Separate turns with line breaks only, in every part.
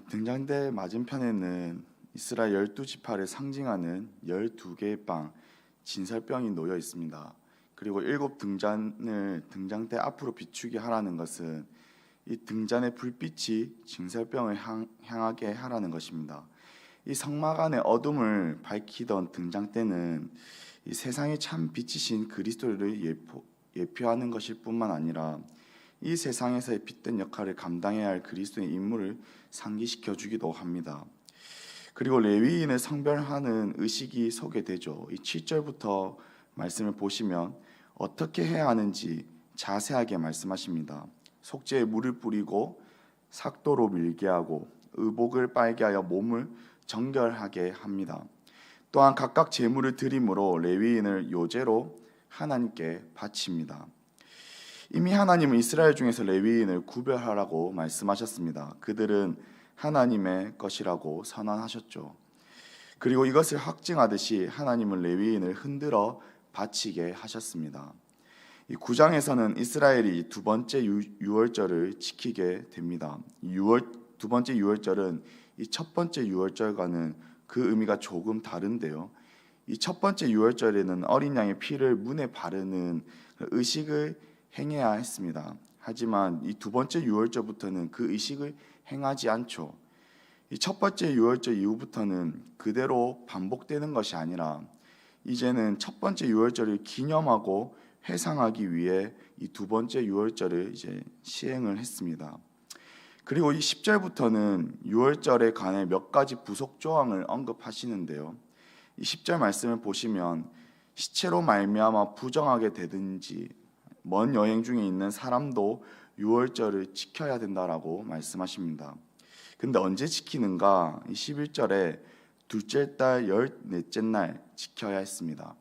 등잔대 맞은편에는 이스라엘 12지파를 상징하는 12개의 빵, 진설병이 놓여 있습니다. 그리고 7등잔을 등잔대 앞으로 비추게 하라는 것은 이 등잔의 불빛이 진설병을 향하게 하라는 것입니다. 이 성막 안의 어둠을 밝히던 등잔대는 이 세상의 참 빛이신 그리스도를 예표하는 것일 뿐만 아니라 이 세상에서의 빛된 역할을 감당해야 할 그리스도의 임무를 상기시켜 주기도 합니다. 그리고 레위인을 성별하는 의식이 소개되죠. 이 7절부터 말씀을 보시면 어떻게 해야 하는지 자세하게 말씀하십니다. 속죄에 물을 뿌리고 삭도로 밀게 하고 의복을 빨게 하여 몸을 정결하게 합니다. 또한 각각 제물을 드림으로 레위인을 요제로 하나님께 바칩니다. 이미 하나님은 이스라엘 중에서 레위인을 구별하라고 말씀하셨습니다. 그들은 하나님의 것이라고 선언하셨죠. 그리고 이것을 확증하듯이 하나님은 레위인을 흔들어 바치게 하셨습니다. 이 9장에서는 이스라엘이 두 번째 유월절을 지키게 됩니다. 두 번째 유월절은 이 첫 번째 유월절과는 그 의미가 조금 다른데요. 이 첫 번째 유월절에는 어린 양의 피를 문에 바르는 의식을 행해야 했습니다. 하지만 이 두 번째 유월절부터는 그 의식을 행하지 않죠. 이 첫 번째 유월절 이후부터는 그대로 반복되는 것이 아니라 이제는 첫 번째 유월절을 기념하고 회상하기 위해 이 두 번째 유월절을 이제 시행을 했습니다. 그리고 이 10절부터는 유월절에 관해 몇 가지 부속 조항을 언급하시는데요. 이 10절 말씀을 보시면 시체로 말미암아 부정하게 되든지 먼 여행 중에 있는 사람도 유월절을 지켜야 된다라고 말씀하십니다. 근데 언제 지키는가? 이 11절에 둘째 달 14째 날 지켜야 했습니다.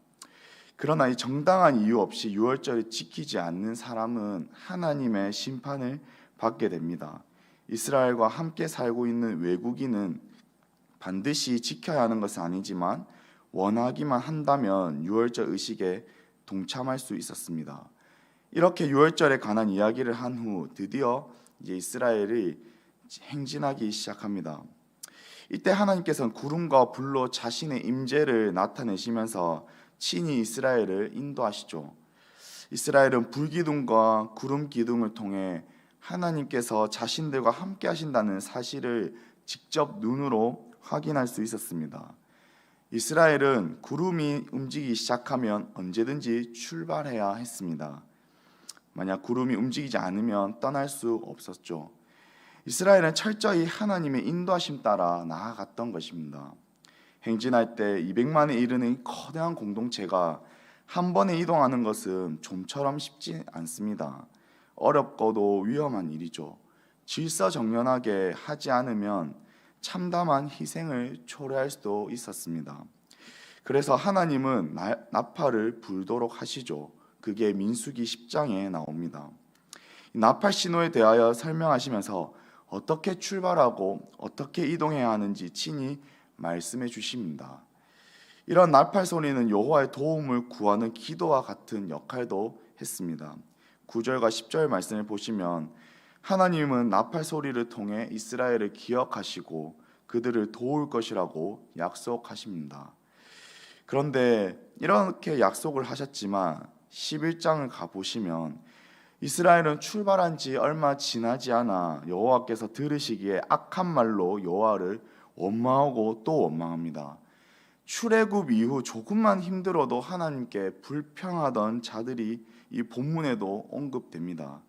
그러나 이 정당한 이유 없이 유월절을 지키지 않는 사람은 하나님의 심판을 받게 됩니다. 이스라엘과 함께 살고 있는 외국인은 반드시 지켜야 하는 것은 아니지만 원하기만 한다면 유월절 의식에 동참할 수 있었습니다. 이렇게 유월절에 관한 이야기를 한 후 드디어 이제 이스라엘이 행진하기 시작합니다. 이때 하나님께서는 구름과 불로 자신의 임재를 나타내시면서 친히 이스라엘을 인도하시죠. 이스라엘은 불기둥과 구름 기둥을 통해 하나님께서 자신들과 함께 하신다는 사실을 직접 눈으로 확인할 수 있었습니다. 이스라엘은 구름이 움직이기 시작하면 언제든지 출발해야 했습니다. 만약 구름이 움직이지 않으면 떠날 수 없었죠. 이스라엘은 철저히 하나님의 인도하심 따라 나아갔던 것입니다. 행진할 때 200만에 이르는 거대한 공동체가 한 번에 이동하는 것은 좀처럼 쉽지 않습니다. 어렵고도 위험한 일이죠. 질서정연하게 하지 않으면 참담한 희생을 초래할 수도 있었습니다. 그래서 하나님은 나팔을 불도록 하시죠. 그게 민수기 10장에 나옵니다. 나팔 신호에 대하여 설명하시면서 어떻게 출발하고 어떻게 이동해야 하는지 친히 말씀해 주십니다. 이런 나팔 소리는 여호와의 도움을 구하는 기도와 같은 역할도 했습니다. 9절과 10절 말씀을 보시면 하나님은 나팔 소리를 통해 이스라엘을 기억하시고 그들을 도울 것이라고 약속하십니다. 그런데 이렇게 약속을 하셨지만 11장을 가보시면 이스라엘은 출발한 지 얼마 지나지 않아 여호와께서 들으시기에 악한 말로 여호와를 원망하고 또 원망합니다. 출애굽 이후 조금만 힘들어도 하나님께 불평하던 자들이 이 본문에도 언급됩니다.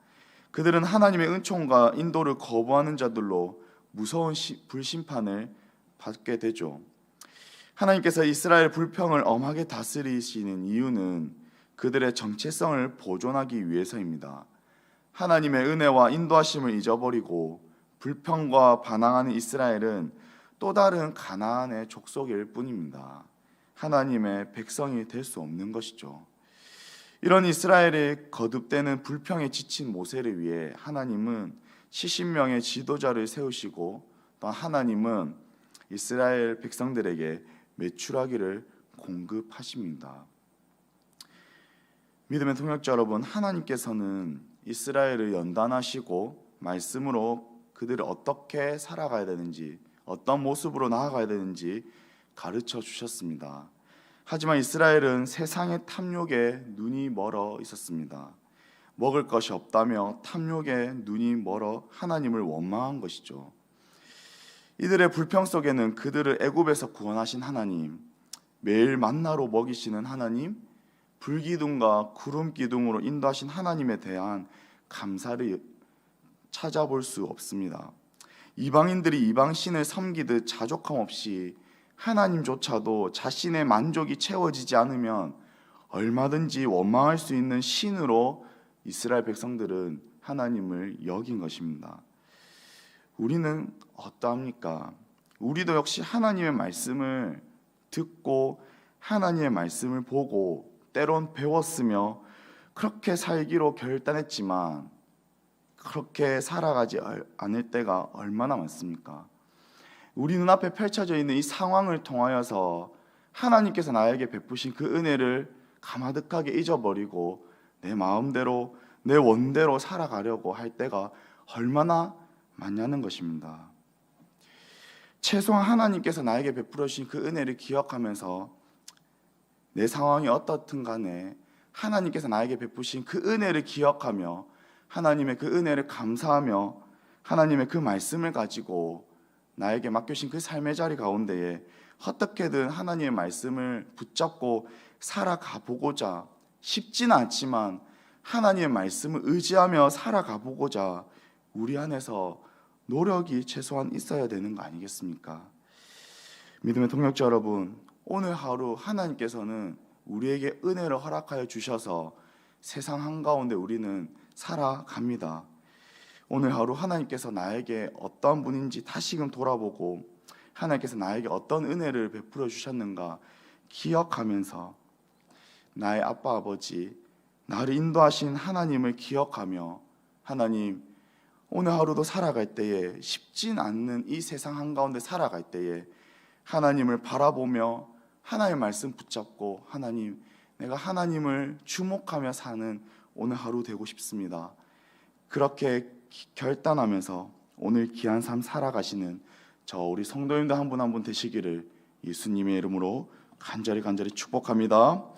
그들은 하나님의 은총과 인도를 거부하는 자들로 무서운 불심판을 받게 되죠. 하나님께서 이스라엘 불평을 엄하게 다스리시는 이유는 그들의 정체성을 보존하기 위해서입니다. 하나님의 은혜와 인도하심을 잊어버리고 불평과 반항하는 이스라엘은 또 다른 가나안의 족속일 뿐입니다. 하나님의 백성이 될 수 없는 것이죠. 이런 이스라엘의 거듭되는 불평에 지친 모세를 위해 하나님은 70명의 지도자를 세우시고 또 하나님은 이스라엘 백성들에게 메추라기를 공급하십니다. 믿음의 동역자 여러분, 하나님께서는 이스라엘을 연단하시고 말씀으로 그들을 어떻게 살아가야 되는지, 어떤 모습으로 나아가야 되는지 가르쳐 주셨습니다. 하지만 이스라엘은 세상의 탐욕에 눈이 멀어 있었습니다. 먹을 것이 없다며 탐욕에 눈이 멀어 하나님을 원망한 것이죠. 이들의 불평 속에는 그들을 애굽에서 구원하신 하나님, 매일 만나로 먹이시는 하나님, 불기둥과 구름기둥으로 인도하신 하나님에 대한 감사를 찾아볼 수 없습니다. 이방인들이 이방신을 섬기듯 자족함 없이 하나님조차도 자신의 만족이 채워지지 않으면 얼마든지 원망할 수 있는 신으로 이스라엘 백성들은 하나님을 여긴 것입니다. 우리는 어떠합니까? 우리도 역시 하나님의 말씀을 듣고 하나님의 말씀을 보고 때론 배웠으며 그렇게 살기로 결단했지만 그렇게 살아가지 않을 때가 얼마나 많습니까? 우리 눈앞에 펼쳐져 있는 이 상황을 통하여서 하나님께서 나에게 베푸신 그 은혜를 가마득하게 잊어버리고 내 마음대로 내 원대로 살아가려고 할 때가 얼마나 많냐는 것입니다. 최소한 하나님께서 나에게 베풀어 주신 그 은혜를 기억하면서 내 상황이 어떻든 간에 하나님께서 나에게 베푸신 그 은혜를 기억하며 하나님의 그 은혜를 감사하며 하나님의 그 말씀을 가지고 나에게 맡겨주신 그 삶의 자리 가운데에 어떻게든 하나님의 말씀을 붙잡고 살아가 보고자, 쉽지는 않지만 하나님의 말씀을 의지하며 살아가 보고자 우리 안에서 노력이 최소한 있어야 되는 거 아니겠습니까? 믿음의 동역자 여러분, 오늘 하루 하나님께서는 우리에게 은혜를 허락하여 주셔서 세상 한가운데 우리는 살아갑니다. 오늘 하루 하나님께서 나에게 어떤 분인지 다시금 돌아보고 하나님께서 나에게 어떤 은혜를 베풀어 주셨는가 기억하면서 나의 아빠 아버지, 나를 인도하신 하나님을 기억하며 하나님, 오늘 하루도 살아갈 때에 쉽진 않는 이 세상 한가운데 살아갈 때에 하나님을 바라보며 하나님의 말씀 붙잡고 하나님, 내가 하나님을 주목하며 사는 오늘 하루 되고 싶습니다. 그렇게 결단하면서 오늘 귀한 삶 살아가시는 저 우리 성도님들 한 분 한 분 되시기를 예수님의 이름으로 간절히 축복합니다.